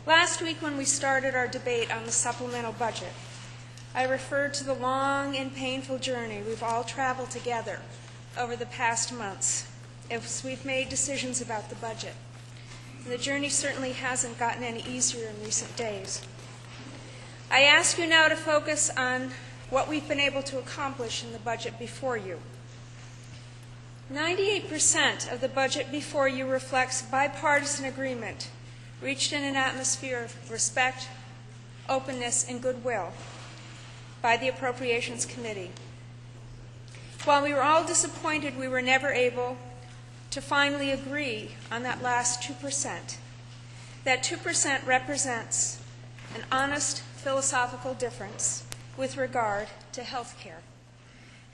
Last week when we started our debate on the supplemental budget, I referred to the long and painful journey we've all traveled together over the past months as we've made decisions about the budget. And the journey certainly hasn't gotten any easier in recent days. I ask you now to focus on what we've been able to accomplish in the budget before you. 98% of the budget before you reflects bipartisan agreement reached in an atmosphere of respect, openness, and goodwill by the Appropriations Committee. While we were all disappointed we were never able to finally agree on that last 2%, that 2% represents an honest philosophical difference with regard to health care.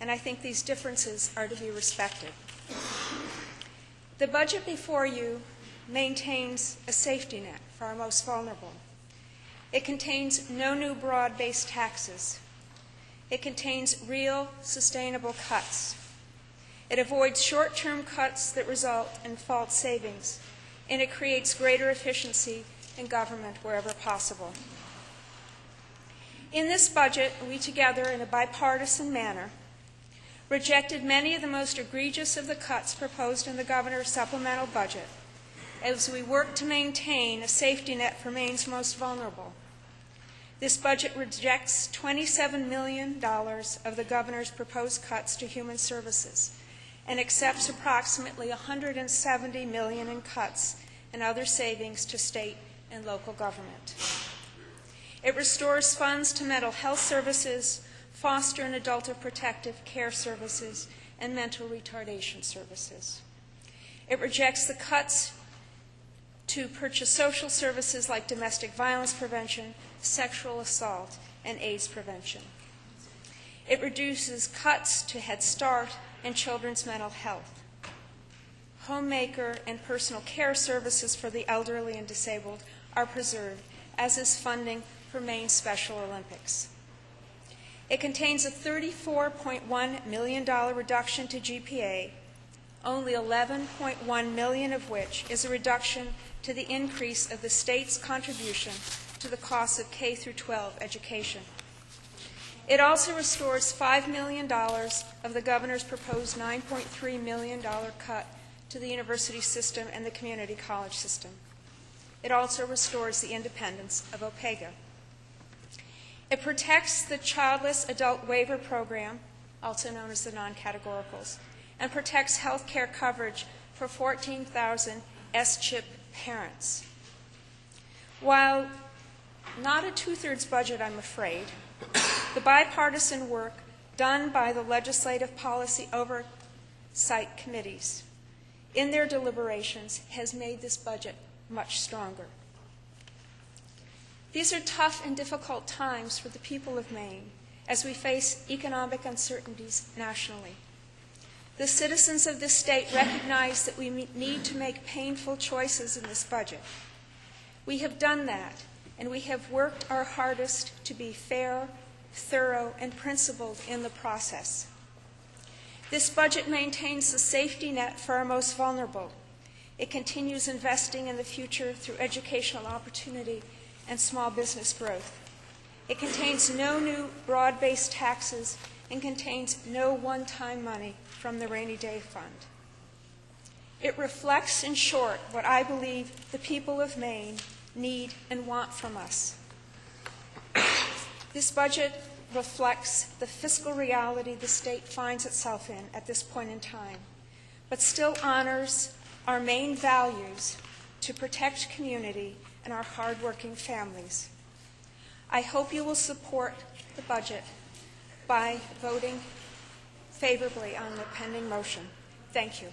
And I think these differences are to be respected. The budget before you maintains a safety net for our most vulnerable. It contains no new broad-based taxes. It contains real, sustainable cuts. It avoids short-term cuts that result in false savings, and it creates greater efficiency in government wherever possible. In this budget, we together, in a bipartisan manner, rejected many of the most egregious of the cuts proposed in the governor's supplemental budget as we work to maintain a safety net for Maine's most vulnerable. This budget rejects $27 million of the governor's proposed cuts to human services and accepts approximately $170 million in cuts and other savings to state and local government. It restores funds to mental health services, foster and adult protective care services, and mental retardation services. It rejects the cuts to purchase social services like domestic violence prevention, sexual assault, and AIDS prevention. It reduces cuts to Head Start and children's mental health. Homemaker and personal care services for the elderly and disabled are preserved, as is funding for Maine's Special Olympics. It contains a $34.1 million reduction to GPA, only $11.1 million of which is a reduction to the increase of the state's contribution to the cost of K through 12 education. It also restores $5 million of the governor's proposed $9.3 million cut to the university system and the community college system. It also restores the independence of OPEGA. It protects the Childless Adult Waiver Program, also known as the non-categoricals, and protects health care coverage for 14,000 S-CHIP parents. While not a two-thirds budget, I'm afraid, the bipartisan work done by the Legislative Policy Oversight Committees in their deliberations has made this budget much stronger. These are tough and difficult times for the people of Maine as we face economic uncertainties nationally. The citizens of this state recognize that we need to make painful choices in this budget. We have done that, and we have worked our hardest to be fair, thorough, and principled in the process. This budget maintains the safety net for our most vulnerable. It continues investing in the future through educational opportunity and small business growth. It contains no new broad-based taxes and contains no one-time money from the Rainy Day Fund. It reflects, in short, what I believe the people of Maine need and want from us. This budget reflects the fiscal reality the state finds itself in at this point in time, but still honors our main values to protect community and our hardworking families. I hope you will support the budget by voting favorably on the pending motion. Thank you.